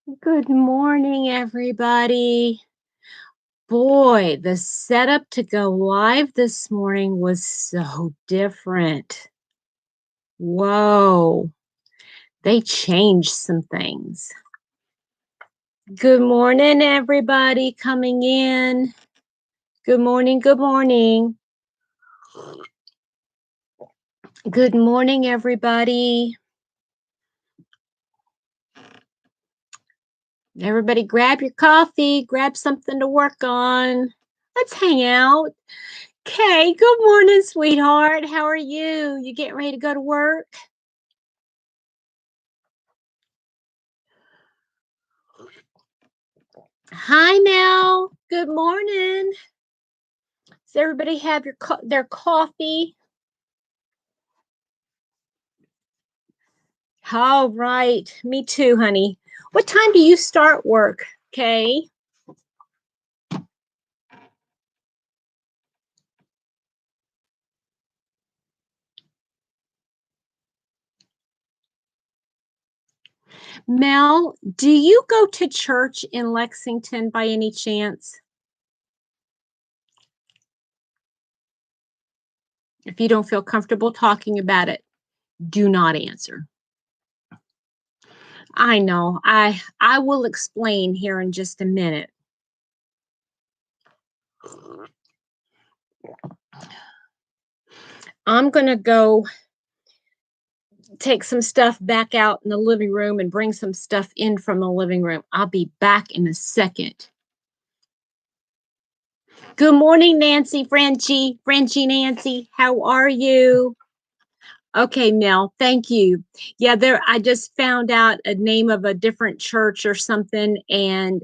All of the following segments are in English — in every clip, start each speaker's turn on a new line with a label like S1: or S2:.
S1: Good morning, everybody. Boy, the setup to go live this morning was so different. Whoa, they changed some things. Good morning, everybody coming in. Good morning, good morning. Good morning, everybody. Everybody grab your coffee, grab something to work on. Let's hang out. Okay, good morning, sweetheart. How are you? You getting ready to go to work? Hi, Mel. Good morning. Does everybody have their coffee? All right. Me too, honey. What time do you start work? Okay. Mel, do you go to church in Lexington by any chance? If you don't feel comfortable talking about it, do not answer. I know. I will explain here in just a minute. I'm going to go take some stuff back out in the living room and bring some stuff in from the living room. I'll be back in a second. Good morning, Nancy, Frenchie, Nancy. How are you? Okay, Mel, thank you. Yeah, I just found out a name of a different church or something, and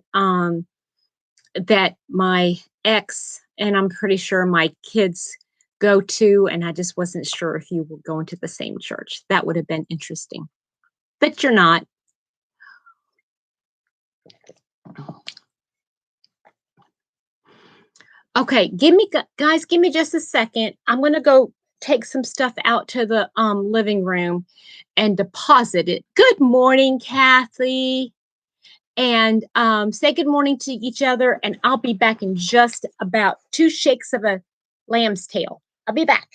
S1: that my ex and I'm pretty sure my kids go to, and I just wasn't sure if you were going to the same church. That would have been interesting. But you're not. Okay, guys, give me just a second. I'm going to go take some stuff out to the living room and deposit it. Good morning, Kathy. And say good morning to each other, and I'll be back in just about 2 shakes of a lamb's tail. I'll be back.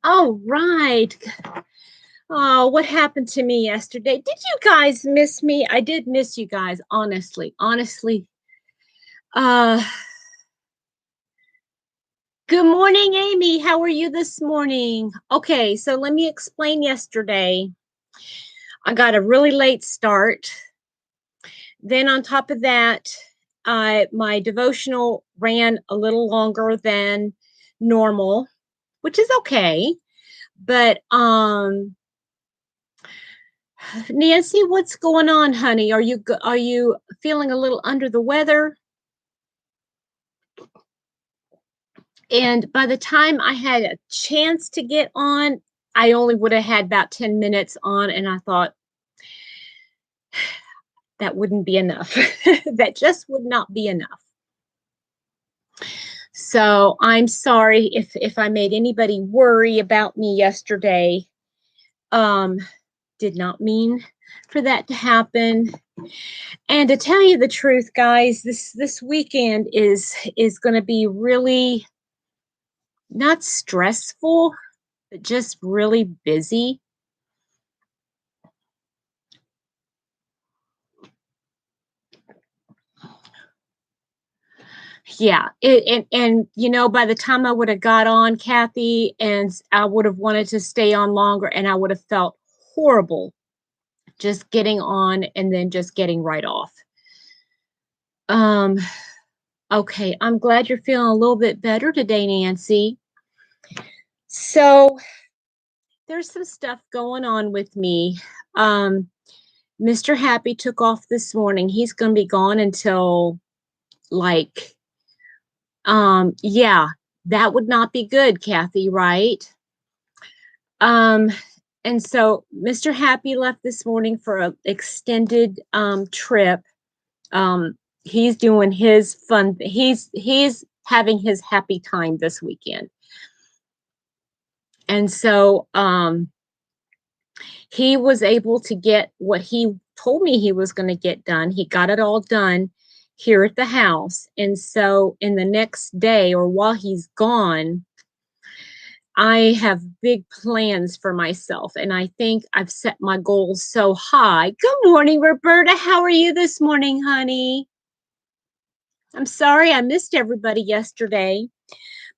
S1: All right. Oh, what happened to me yesterday? Did you guys miss me? I did miss you guys, honestly. Honestly. Uh Good morning, Amy. How are you this morning? Okay, so let me explain yesterday. I got a really late start. Then on top of that, my devotional ran a little longer than normal, which is okay. But Nancy, what's going on, honey? Are you feeling a little under the weather? And by the time I had a chance to get on, I only would have had about 10 minutes on, and I thought that wouldn't be enough. That just would not be enough. So I'm sorry if I made anybody worry about me yesterday. Did not mean for that to happen. And to tell you the truth, guys, this weekend is going to be really not stressful, but just really busy. Yeah, and you know, by the time I would have got on, Kathy, and I would have wanted to stay on longer, and I would have felt horrible just getting on and then just getting right off. Um, okay, I'm glad you're feeling a little bit better today, Nancy. So there's some stuff going on with me. Mr. Happy took off this morning. He's going to be gone until like, yeah, that would not be good, Kathy, right? Um, and so Mr. Happy left this morning for an extended trip. He's doing his fun. He's having his happy time this weekend. And so he was able to get what he told me he was going to get done. He got it all done here at the house. And so in the next day, or while he's gone, I have big plans for myself. And I think I've set my goals so high. Good morning, Roberta. How are you this morning, honey? I'm sorry I missed everybody yesterday.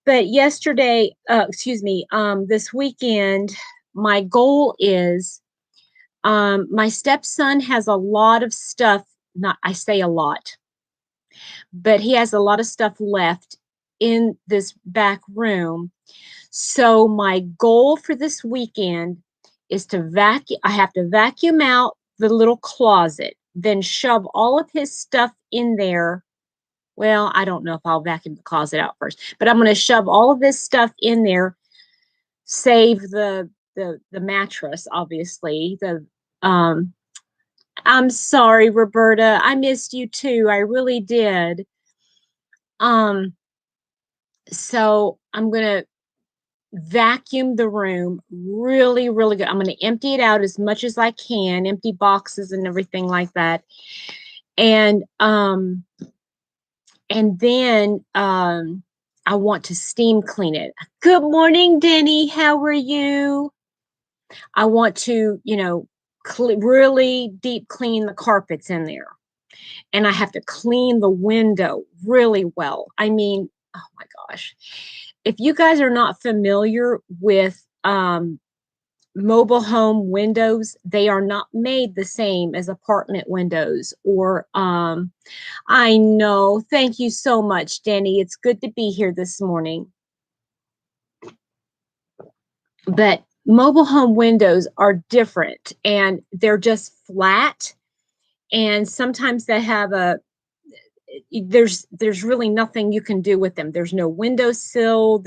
S1: But yesterday, this weekend, my goal is my stepson has a lot of stuff, not I say a lot, but he has a lot of stuff left in this back room. So my goal for this weekend is to vacuum. I have to vacuum out the little closet, then shove all of his stuff in there. Well, I don't know if I'll vacuum the closet out first, but I'm going to shove all of this stuff in there, save the mattress, obviously. I'm sorry, Roberta. I missed you too. I really did. So I'm gonna vacuum the room really, really good. I'm gonna empty it out as much as I can, empty boxes and everything like that. And then I want to steam clean it. Good morning, Denny. How are you? I want to, really deep clean the carpets in there. And I have to clean the window really well. I mean, oh my gosh. If you guys are not familiar with mobile home windows, they are not made the same as apartment windows or I know. Thank you so much, Denny. It's good to be here this morning. But mobile home windows are different and they're just flat. And sometimes they have there's really nothing you can do with them. There's no windowsill.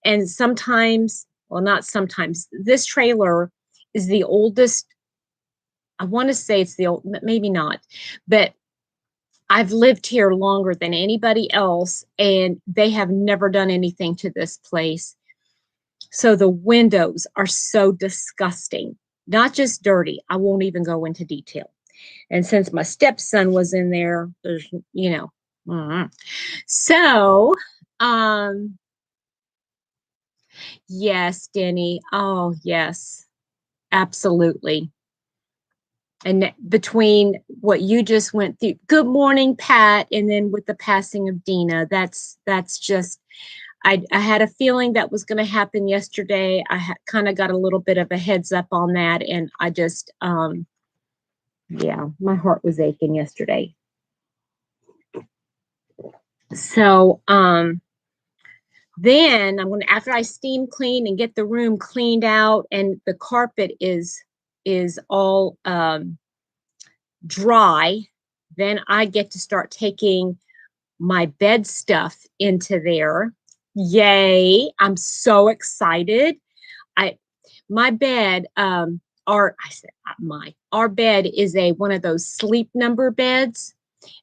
S1: And sometimes, well, not sometimes, this trailer is the oldest. I want to say it's the old, maybe not, but I've lived here longer than anybody else, and they have never done anything to this place. So the windows are so disgusting, not just dirty. I won't even go into detail. And since my stepson was in there, there's, So, yes, Denny. Oh, yes, absolutely. And between what you just went through, good morning, Pat, and then with the passing of Dina, that's just, I had a feeling that was going to happen yesterday. I kind of got a little bit of a heads up on that, and I just, yeah, my heart was aching yesterday. So, then I'm going to, after I steam clean and get the room cleaned out and the carpet is all dry, then I get to start taking my bed stuff into there. Yay. I'm so excited. My bed, our bed is one of those sleep number beds.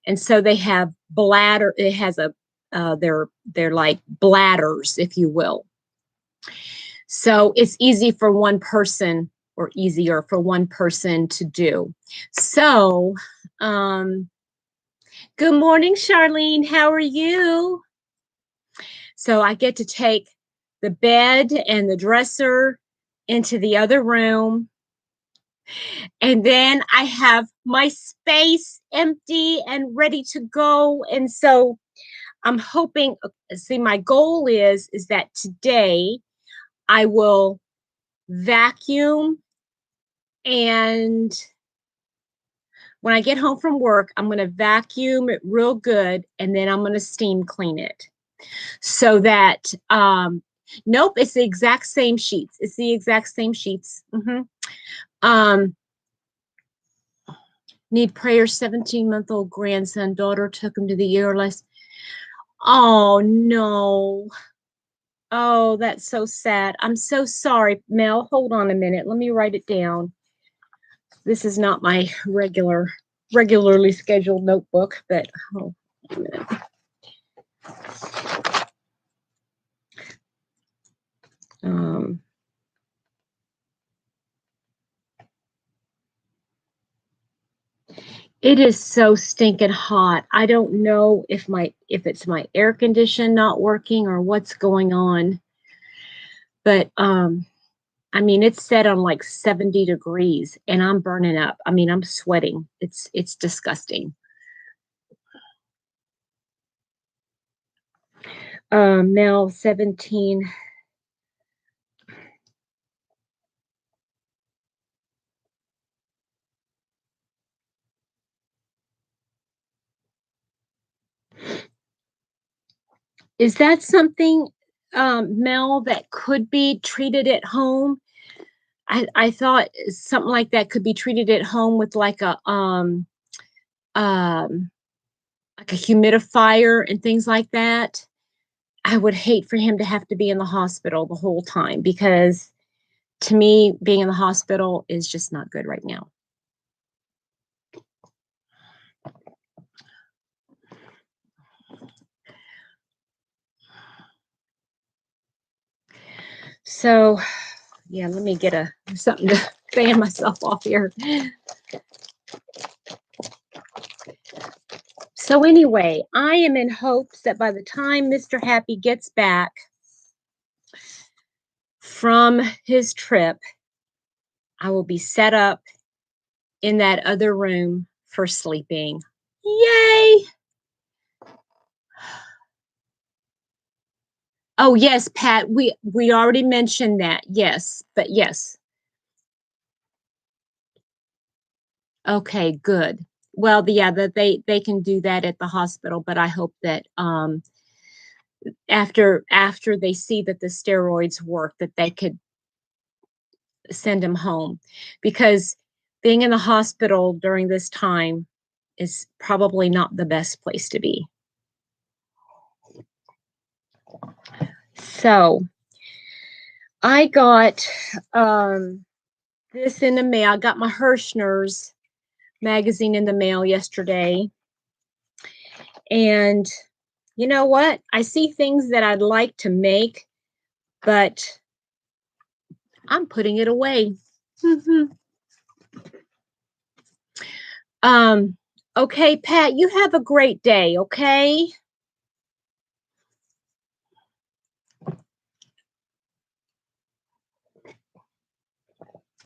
S1: And so they have bladder, it has they're like bladders, if you will. So it's easy for one person, or easier for one person to do. So, good morning, Charlene. How are you? So I get to take the bed and the dresser into the other room. And then I have my space empty and ready to go. And so I'm hoping, my goal is that today I will vacuum and when I get home from work, I'm going to vacuum it real good, and then I'm going to steam clean it so that, nope, it's the exact same sheets. It's the exact same sheets. Um, need prayer. 17-month-old grandson, daughter took him to the ERLS. Oh, no. Oh, that's so sad. I'm so sorry, Mel. Hold on a minute. Let me write it down. This is not my regularly scheduled notebook, but hold on a minute. It is so stinking hot. I don't know if it's my air condition not working or what's going on. But I mean, it's set on like 70 degrees and I'm burning up. I mean, I'm sweating. It's disgusting. Mel 17. Is that something, Mel, that could be treated at home? I thought something like that could be treated at home with um like a humidifier and things like that. I would hate for him to have to be in the hospital the whole time because to me, being in the hospital is just not good right now. So, yeah, let me get something to fan myself off here. So anyway, I am in hopes that by the time Mr. Happy gets back from his trip, I will be set up in that other room for sleeping. Yay! Oh, yes, Pat, we already mentioned that. Yes, but yes. Okay, good. Well, yeah, that they can do that at the hospital, but I hope that after they see that the steroids work, that they could send him home, because being in the hospital during this time is probably not the best place to be. So I got this in the mail. I got my Hirschner's magazine in the mail yesterday. And you know what? I see things that I'd like to make, but I'm putting it away. Okay, Pat, you have a great day, okay?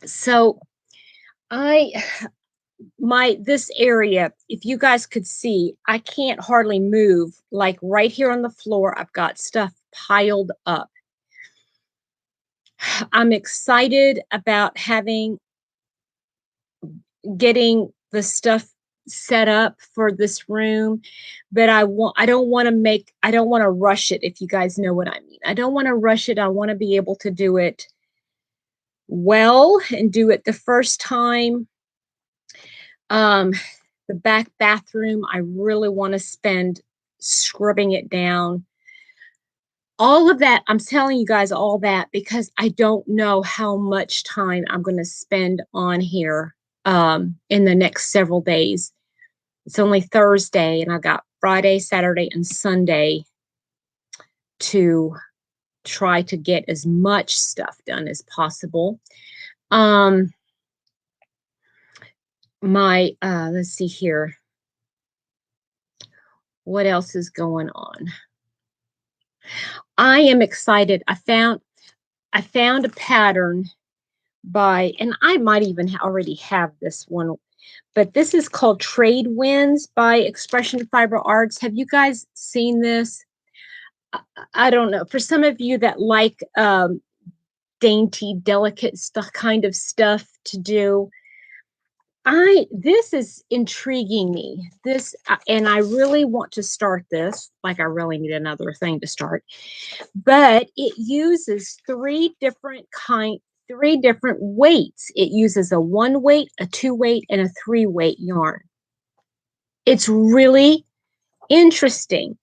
S1: So this area, if you guys could see, I can't hardly move. Like right here on the floor, I've got stuff piled up. I'm excited about getting the stuff set up for this room, but I don't want to rush it, if you guys know what I mean. I don't want to rush it. I want to be able to do it well and do it the first time. The back bathroom, I really want to spend scrubbing it down. All of that, I'm telling you guys all that because I don't know how much time I'm going to spend on here in the next several days. It's only Thursday, and I got Friday, Saturday, and Sunday to try to get as much stuff done as possible. Let's see here. What else is going on? I am excited. I found a pattern and I might even already have this one, but this is called Trade Winds by Expression Fiber Arts. Have you guys seen this? I don't know. For some of you that like dainty, delicate stuff, kind of stuff to do, This is intriguing me. And I really want to start this. Like I really need another thing to start. But it uses three different weights. It uses a 1 weight, a 2 weight, and a 3 weight yarn. It's really interesting.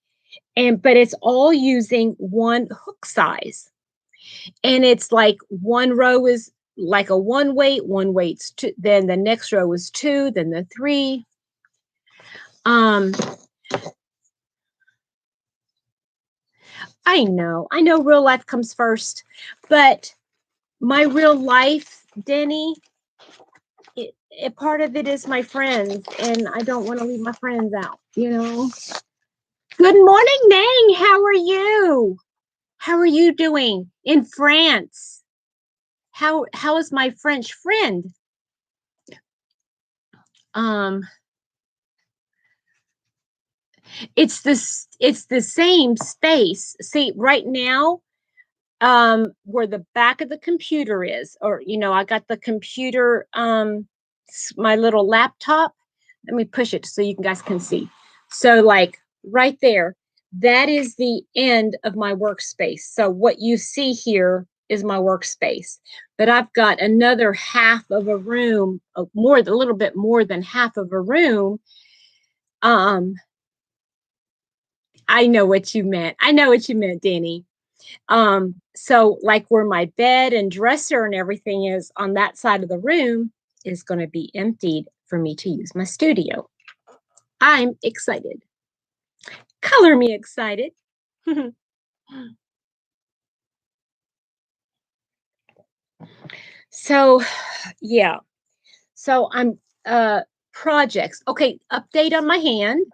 S1: But it's all using one hook size. And it's like one row is like a 1 weight, 1 weight's two, then the next row is 2, then the 3. Um, I know real life comes first, but my real life, Denny, part of it is my friends, and I don't want to leave my friends out, Good morning, Nang. How are you? How are you doing in France? How is my French friend? It's the same space. See, right now, where the back of the computer is, or I got the computer, my little laptop. Let me push it so you guys can see. So like right there, that is the end of my workspace. So what you see here is my workspace, but I've got another half of a room, a little bit more than half of a room. I know what you meant. Danny. So like where my bed and dresser and everything is on that side of the room is going to be emptied for me to use my studio. I'm excited. Color me excited. So, yeah. So I'm projects. Okay, update on my hand.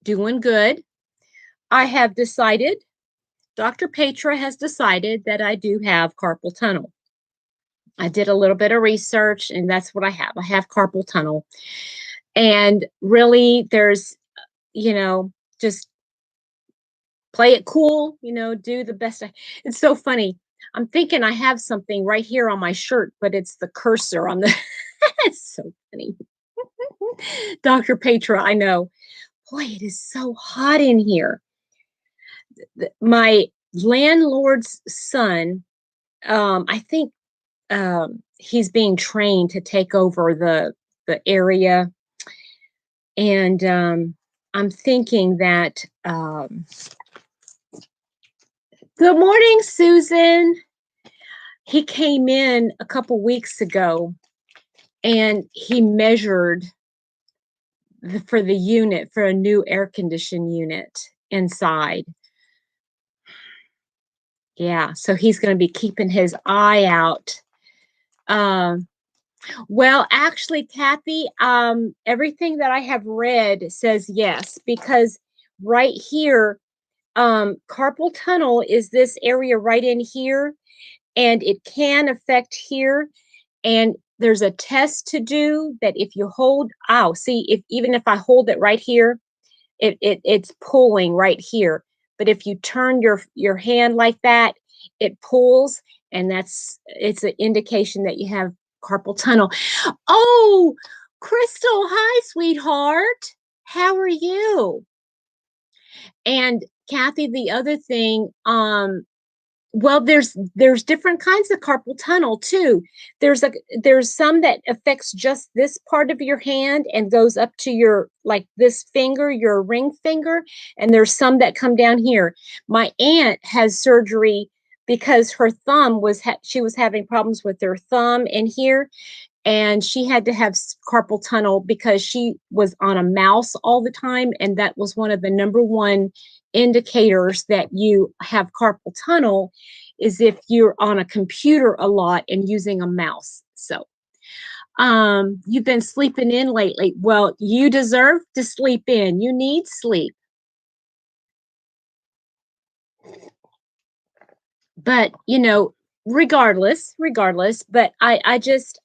S1: Doing good. I have decided, Dr. Petra has decided that I do have carpal tunnel. I did a little bit of research, and that's what I have. I have carpal tunnel. And really, there's, just play it cool, do the best. It's so funny. I'm thinking I have something right here on my shirt, but it's the cursor on the. It's so funny. Dr. Petra, I know. Boy, it is so hot in here. My landlord's son, I think he's being trained to take over the area. And I'm thinking that good morning, Susan. He came in a couple weeks ago and he measured for the unit, for a new air conditioned unit inside. Yeah, so he's going to be keeping his eye out. Well, actually, Kathy, everything that I have read says yes, because right here, carpal tunnel is this area right in here, and it can affect here. And there's a test to do that if you hold, even if I hold it right here, it's pulling right here. But if you turn your hand like that, it pulls, and it's an indication that you have carpal tunnel. Oh, Crystal, hi, sweetheart. How are you? And Kathy, the other thing, well, there's different kinds of carpal tunnel too. There's some that affects just this part of your hand and goes up to your, like this finger, your ring finger, and there's some that come down here. My aunt has surgery because her thumb she was having problems with her thumb in here, and she had to have carpal tunnel because she was on a mouse all the time, and that was one of the number one indicators that you have carpal tunnel is if you're on a computer a lot and using a mouse. So you've been sleeping in lately. Well, you deserve to sleep in. You need sleep. But regardless, but I just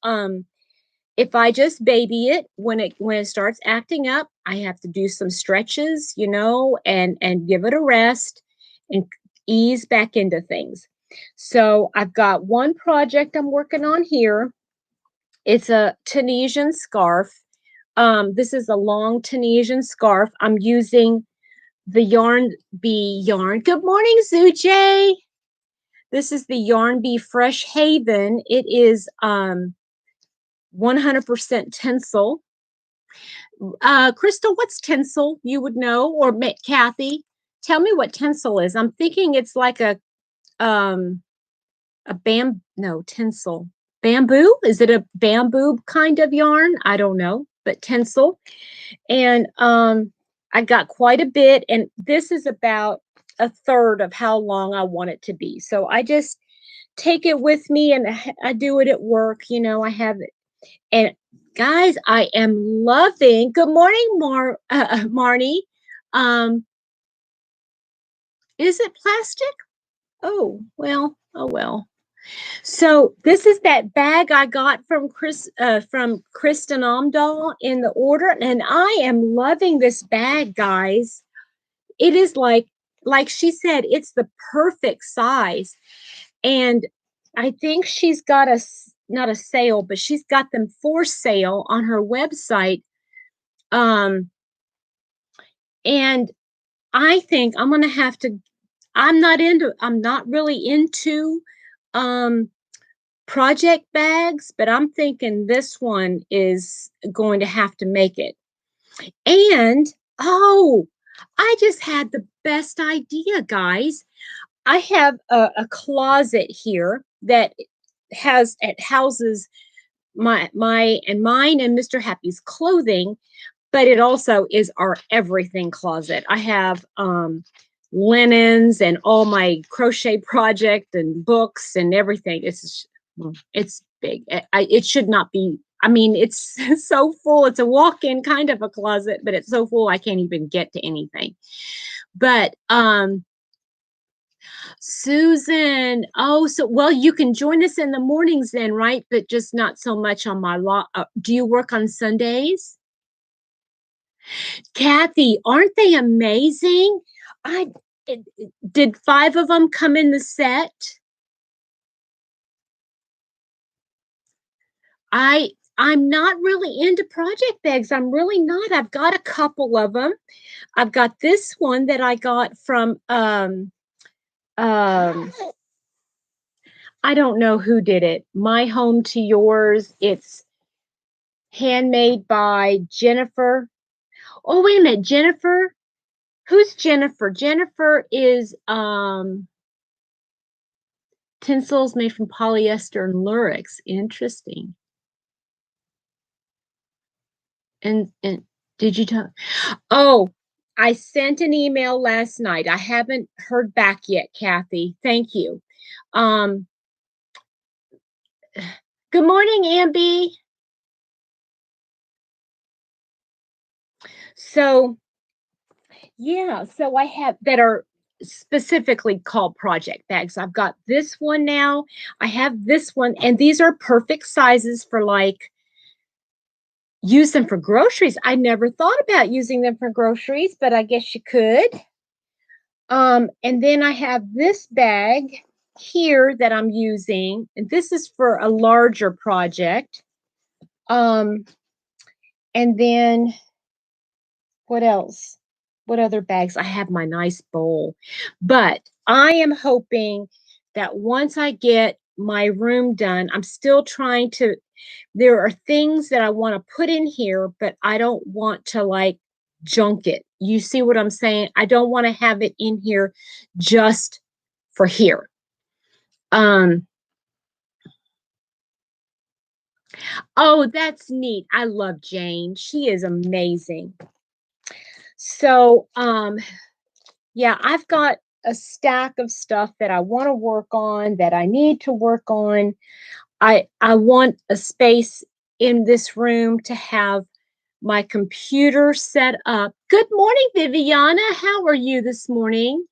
S1: if I just baby it, when it starts acting up, I have to do some stretches, and give it a rest and ease back into things. So I've got one project I'm working on here. It's a Tunisian scarf. This is a long Tunisian scarf. I'm using the Yarn Bee yarn. Good morning, Zuche. This is the Yarn Bee Fresh Haven. It is 100% tinsel. Crystal, what's tinsel? You would know, or Kathy, tell me what tinsel is. I'm thinking it's like a no, tinsel. Bamboo? Is it a bamboo kind of yarn? I don't know, but tinsel. And I got quite a bit, and this is about a third of how long I want it to be. So I just take it with me, and I do it at work. You know, I have it. And guys, I am loving. Good morning, Marnie. Um, is it plastic? Oh well. Oh well. So this is that bag I got from Kristin Omdahl in the order, and I am loving this bag, guys. It is like she said, it's the perfect size, and I think she's got not a sale, but she's got them for sale on her website. And I think I'm gonna have to. I'm not really into project bags, but I'm thinking this one is going to have to make it. And oh, I just had the best idea, guys. I have a closet here that houses mine and Mr. Happy's clothing, but it also is our everything closet. I have linens and all my crochet project and books and everything. It's big. It should not be. I mean, it's so full. It's a walk-in kind of a closet, but it's so full I can't even get to anything. But Susan, oh, so well, you can join us in the mornings then, right? But just not so much on my do you work on Sundays? Kathy, aren't they amazing? I did 5 of them come in the set? I'm not really into project bags. I'm really not. I've got a couple of them. I've got this one that I got from I don't know who did it. My Home to Yours. It's handmade by Jennifer. Oh, wait a minute, Jennifer. Who's Jennifer? Jennifer is tinsels made from polyester and lurex. Interesting. And did you tell? Oh, I sent an email last night. I haven't heard back yet, Kathy. Thank you. Good morning, Amby. So, yeah, so I have that are specifically called project bags. I've got this one now. I have this one, and these are perfect sizes for like use them for groceries. I never thought about using them for groceries, but I guess you could. And then I have this bag here that I'm using, and this is for a larger project. And then what else? What other bags? I have my nice bowl. But I am hoping that once I get my room done, I'm still trying to, there are things that I want to put in here, but I don't want to like junk it. You see what I'm saying? I don't want to have it in here just for here. Oh, that's neat. I love Jane. She is amazing. So, yeah, I've got a stack of stuff that I want to work on, that I need to work on. I want a space in this room to have my computer set up. Good morning, Viviana. How are you this morning?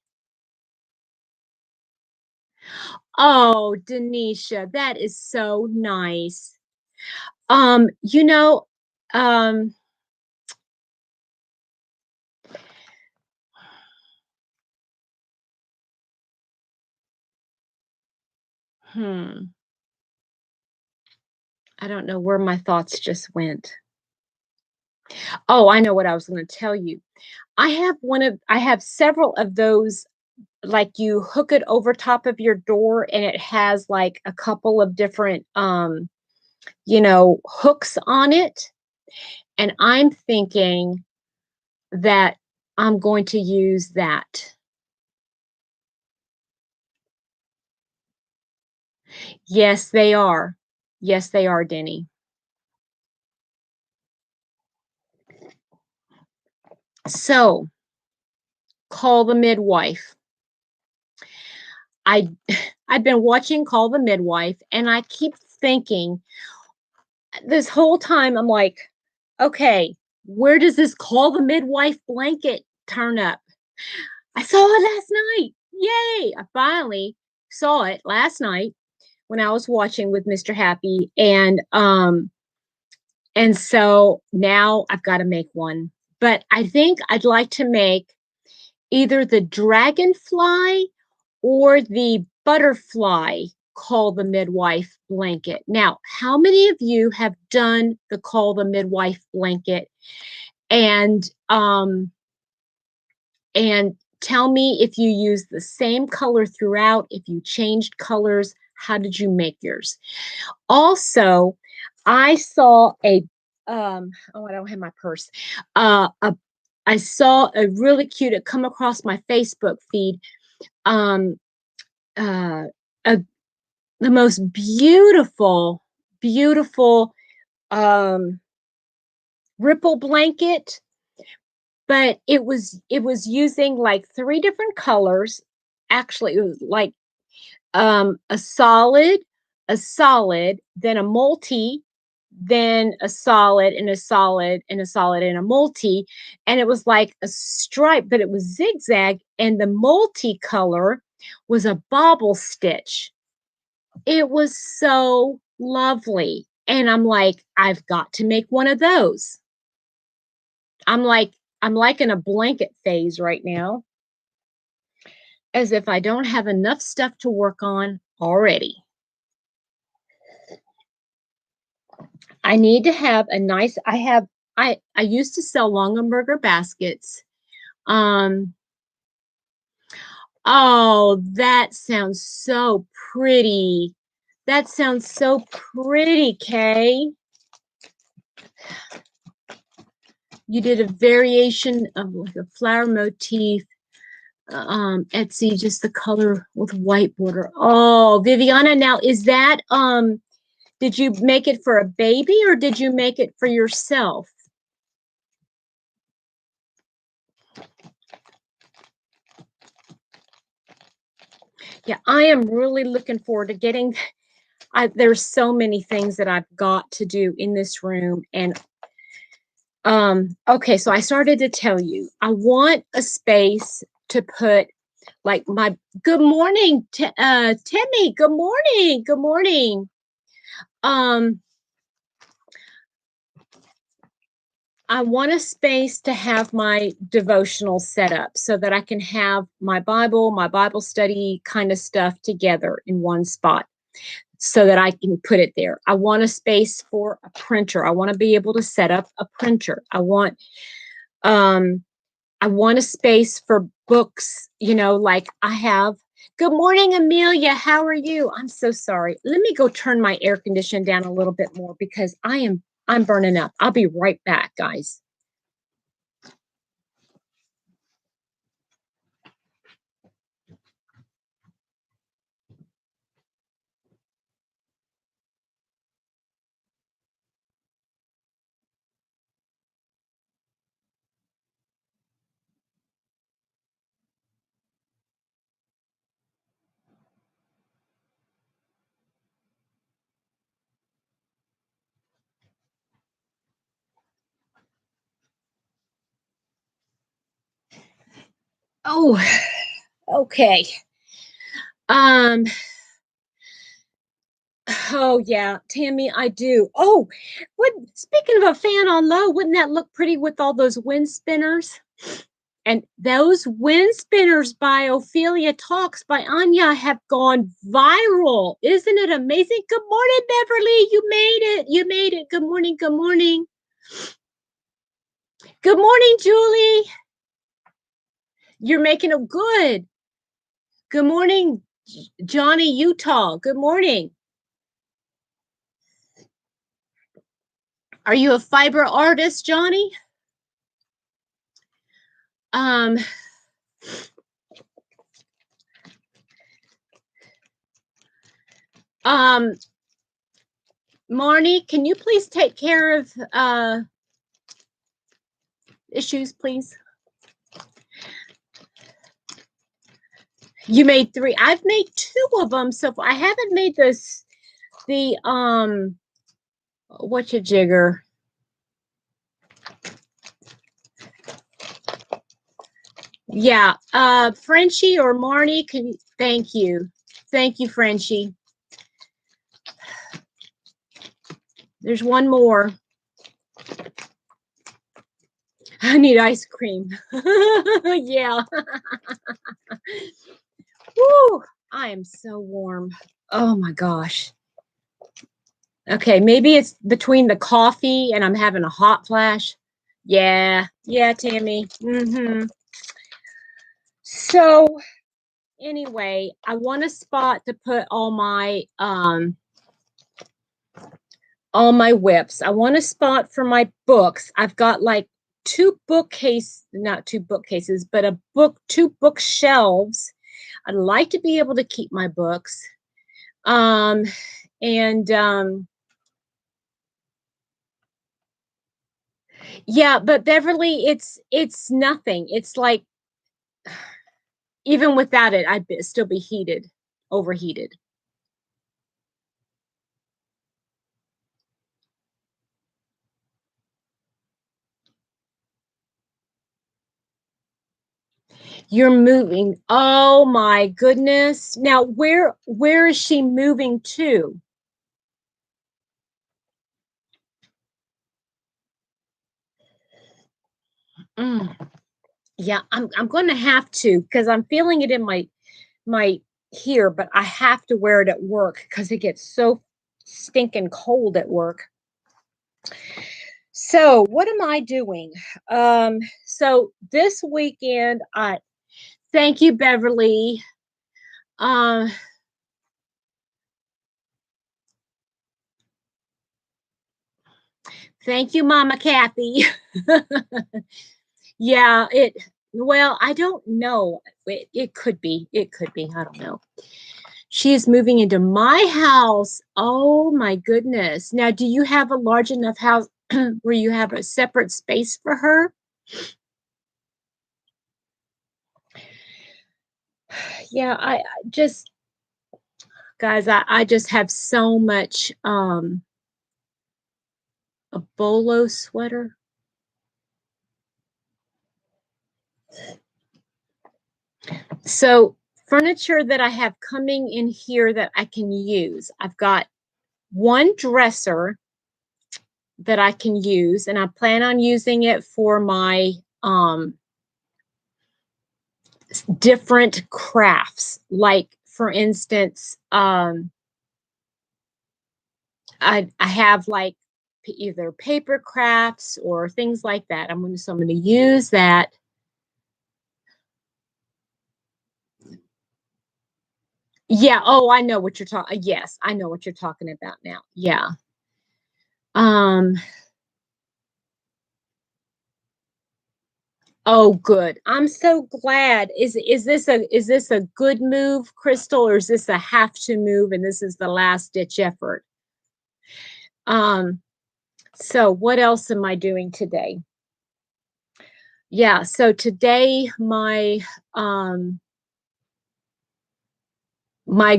S1: Oh, Denisha, that is so nice. You know, um, hmm. I don't know where my thoughts just went. Oh, I know what I was going to tell you. I have several of those, like you hook it over top of your door and it has like a couple of different hooks on it. And I'm thinking that I'm going to use that. Yes, they are. Yes, they are, Denny. So, Call the Midwife. I I've been watching Call the Midwife and I keep thinking this whole time I'm like, okay, where does this Call the Midwife blanket turn up? I saw it last night. Yay! I finally saw it last night when I was watching with Mr. Happy and so now I've got to make one. But I think I'd like to make either the dragonfly or the butterfly Call the Midwife blanket. Now, how many of you have done the Call the Midwife blanket? And tell me if you use the same color throughout, if you changed colors, how did you make yours? Also, I saw I don't have my purse. I saw a really cute, it come across my Facebook feed. Um, uh, a, the most beautiful, beautiful ripple blanket, but it was using like three different colors. Actually, it was like a solid, then a multi, then a solid and a solid and a solid and a multi. And it was like a stripe, but it was zigzag. And the multicolor was a bobble stitch. It was so lovely. And I'm like, I've got to make one of those. I'm like in a blanket phase right now, as if I don't have enough stuff to work on already. I need to have a nice, I used to sell Longenberger baskets. Um, oh, that sounds so pretty. That sounds so pretty, Kay. You did a variation of like a flower motif. Etsy, just the color with white border. Oh, Viviana, now is that did you make it for a baby or did you make it for yourself? Yeah, I am really looking forward to getting there's so many things that I've got to do in this room. And okay, so I started to tell you, I want a space to put like my good morning, Timmy. Good morning. Good morning. I want a space to have my devotional set up so that I can have my Bible study kind of stuff together in one spot so that I can put it there. I want a space for a printer. I want to be able to set up a printer. I want a space for books, like I have. Good morning, Amelia. How are you? I'm so sorry. Let me go turn my air condition down a little bit more because I'm burning up. I'll be right back, guys. Oh, okay. Um, oh yeah, Tammy, I do. Oh, speaking of a fan on low, wouldn't that look pretty with all those wind spinners? And those wind spinners by Ophelia Talks by Anya have gone viral. Isn't it amazing? Good morning, Beverly. You made it. You made it. Good morning. Good morning. Good morning, Julie. You're making it good. Good morning, Johnny, Utah. Good morning. Are you a fiber artist, Johnny? Marnie, can you please take care of issues, please? You made 3. I've made 2 of them. So I haven't made the whatcha jigger. Yeah, Frenchie or Marnie, can you, thank you. Thank you, Frenchie. There's one more. I need ice cream. Yeah. Woo, I am so warm. Oh my gosh. Okay, maybe it's between the coffee and I'm having a hot flash. Yeah, Tammy. So anyway, I want a spot to put all my whips. I want a spot for my books. I've got like 2 bookcases, not 2 bookcases, but 2 bookshelves. I'd like to be able to keep my books. Yeah, but Beverly, it's nothing. It's like, even without it, I'd still be overheated. You're moving. Oh my goodness. Now, where is she moving to? Yeah, I'm going to have to, because I'm feeling it in my here, but I have to wear it at work because it gets so stinking cold at work. So what am I doing? So this weekend, thank you, Beverly. Thank you, Mama Kathy. Yeah, well, I don't know. It could be. It could be. I don't know. She is moving into my house. Oh my goodness. Now, do you have a large enough house where you have a separate space for her? Yeah, I just, guys, I just have so much a bolo sweater. So furniture that I have coming in here that I can use. I've got one dresser that I can use, and I plan on using it for my different crafts. Like, for instance, I have like either paper crafts or things like that. So I'm going to use that. Yeah. Oh, I know what you're talking. Yes, I know what you're talking about now. Yeah. Oh, good. I'm so glad. Is this a good move, Crystal, or is this a have to move and this is the last ditch effort? So what else am I doing today? Yeah, so today my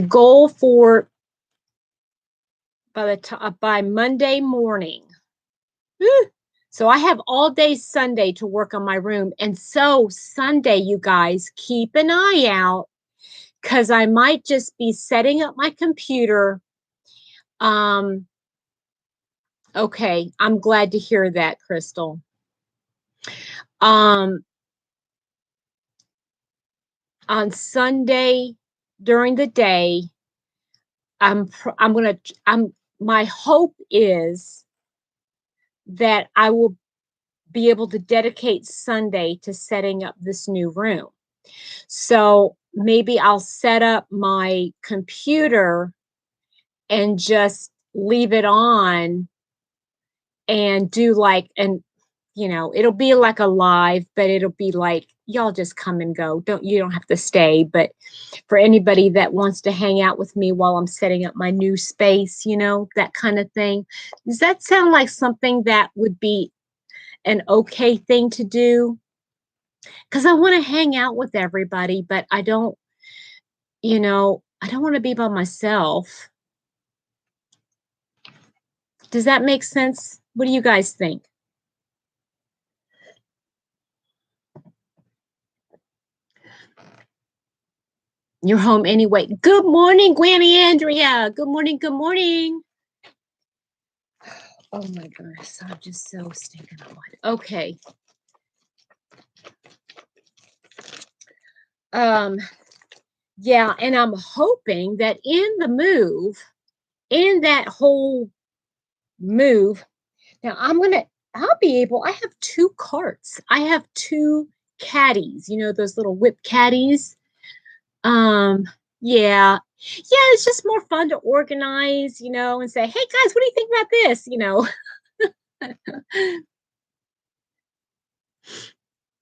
S1: goal for by Monday morning. So I have all day Sunday to work on my room. And so Sunday, you guys, keep an eye out, because I might just be setting up my computer. Okay, I'm glad to hear that, Crystal. on Sunday during the day, my hope is that I will be able to dedicate Sunday to setting up this new room. So maybe I'll set up my computer and just leave it on and do like, and it'll be like a live, but it'll be like, y'all just come and go. You don't have to stay. But for anybody that wants to hang out with me while I'm setting up my new space, that kind of thing. Does that sound like something that would be an okay thing to do? Because I want to hang out with everybody, but I don't want to be by myself. Does that make sense? What do you guys think? You're home anyway. Good morning, Granny Andrea. Good morning. Good morning. Oh my goodness, I'm just so stinking hot. Okay. Yeah, and I'm hoping that in that whole move, now I have 2 carts. I have 2 caddies, those little whip caddies. Yeah. Yeah, it's just more fun to organize, and say, hey guys, what do you think about this?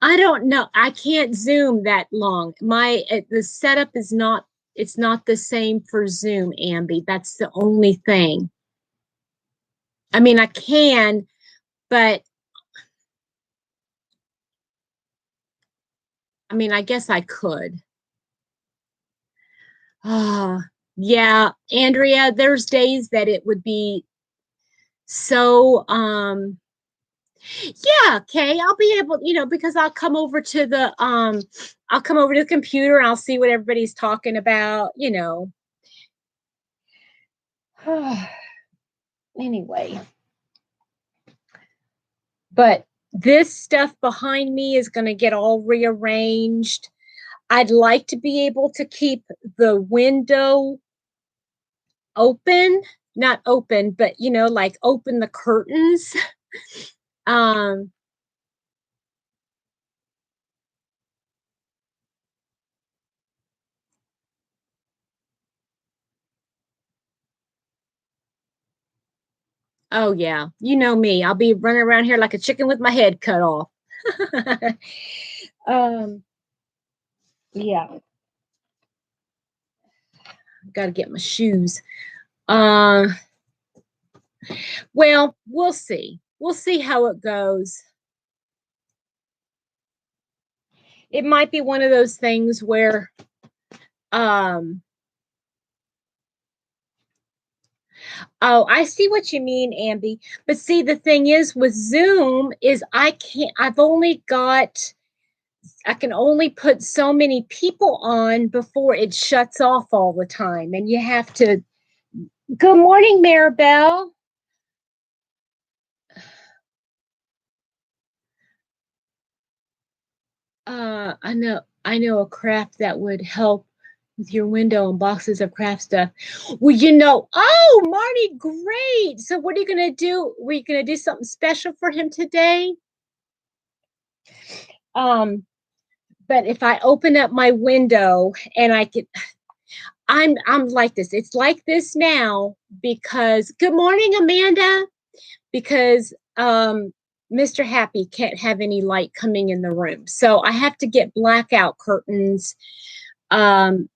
S1: I don't know. I can't Zoom that long. The setup is not, it's not the same for Zoom, Ambi. That's the only thing. I mean, I can, but I mean, I guess I could. Yeah, Andrea, there's days that it would be so yeah, okay, I'll be able, because I'll come over to the computer and I'll see what everybody's talking about, Anyway. But this stuff behind me is going to get all rearranged. I'd like to be able to keep the window open, not open, but like open the curtains. Oh yeah, you know me. I'll be running around here like a chicken with my head cut off. Yeah. Got to get my shoes. Well, we'll see. We'll see how it goes. It might be one of those things where oh, I see what you mean, Ambi. But see, the thing is with Zoom is I can only put so many people on before it shuts off all the time. And you have to, good morning, Maribel. I know a craft that would help with your window and boxes of craft stuff. Well, oh, Marty, great. So what are you going to do? Were you going to do something special for him today? But if I open up my window and I'm like this. It's like this now because good morning, Amanda, because Mr. Happy can't have any light coming in the room. So I have to get blackout curtains for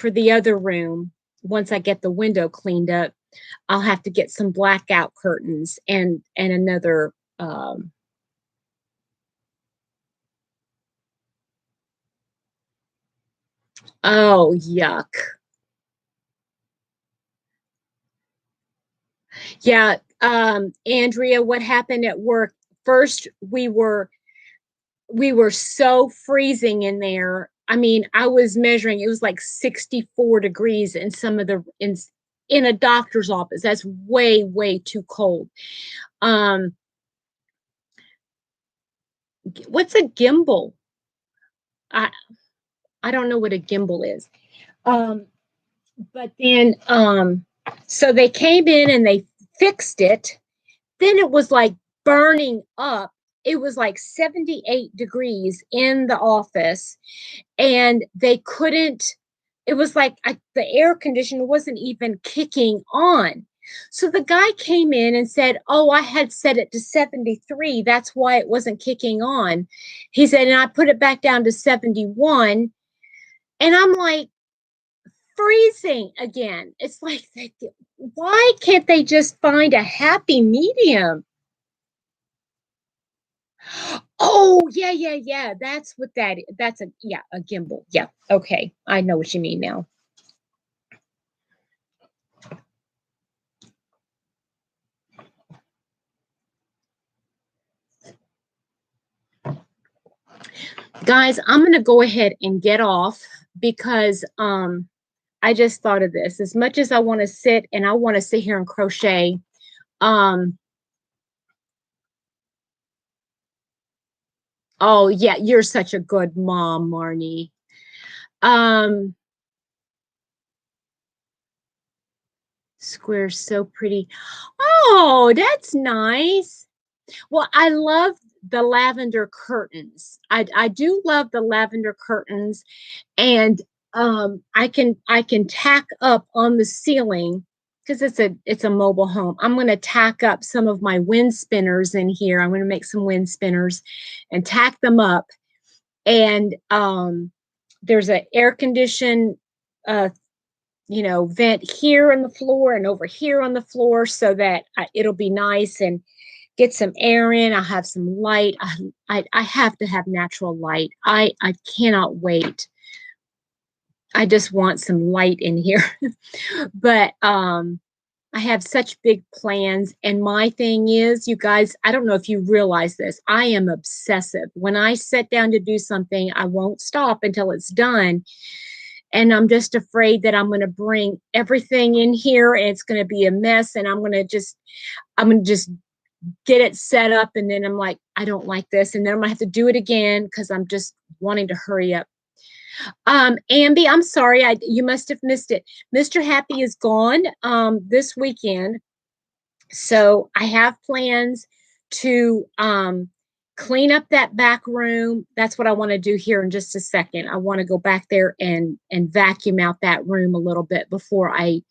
S1: the other room. Once I get the window cleaned up, I'll have to get some blackout curtains and another oh, yuck. Yeah, Andrea, what happened at work? First, we were so freezing in there. I mean, I was measuring, it was like 64 degrees in some of the in a doctor's office. That's way, way too cold. What's a gimbal? I don't know what a gimbal is. But then, so they came in and they fixed it. Then it was like burning up. It was like 78 degrees in the office, and they couldn't, it was like the air conditioner wasn't even kicking on. So the guy came in and said, "Oh, I had set it to 73. That's why it wasn't kicking on." He said, "And I put it back down to 71." And I'm like, freezing again. It's like, why can't they just find a happy medium? Oh, yeah, yeah, yeah. That's what that is. That's a gimbal. Yeah. Okay. I know what you mean now. Guys, I'm going to go ahead and get off because I just thought of this. As much as I want to sit and I want to sit here and crochet, um oh yeah, you're such a good mom, Marnie. Um Square so pretty. Oh, that's nice. Well, I love the lavender curtains. I do love the lavender curtains, and I can tack up on the ceiling because it's a mobile home. I'm going to tack up some of my wind spinners in here. I'm going to make some wind spinners and tack them up. And there's an air conditioned uh, vent here on the floor and over here on the floor so that it'll be nice and get some air in. I'll have some light. I have to have natural light. I cannot wait. I just want some light in here. But I have such big plans. And my thing is, you guys, I don't know if you realize this. I am obsessive. When I sit down to do something, I won't stop until it's done. And I'm just afraid that I'm going to bring everything in here and it's going to be a mess. And I'm going to just get it set up. And then I'm like, I don't like this. And then I'm going to have to do it again because I'm just wanting to hurry up. Ambi, I'm sorry, you must have missed it. Mr. Happy is gone this weekend. So I have plans to clean up that back room. That's what I want to do here in just a second. I want to go back there and vacuum out that room a little bit before I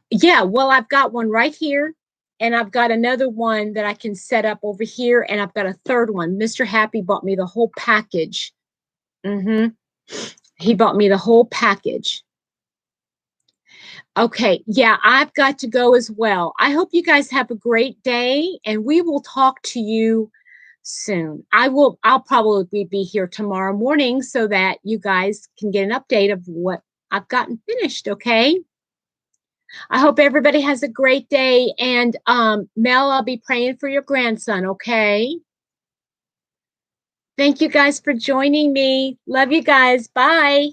S1: yeah, well, I've got one right here, and I've got another one that I can set up over here, and I've got a third one. Mr. Happy bought me the whole package. Mm-hmm. He bought me the whole package. Okay, yeah, I've got to go as well. I hope you guys have a great day, and we will talk to you soon. I'll probably be here tomorrow morning so that you guys can get an update of what I've gotten finished, okay? I hope everybody has a great day. And Mel, I'll be praying for your grandson, okay? Thank you guys for joining me. Love you guys. Bye.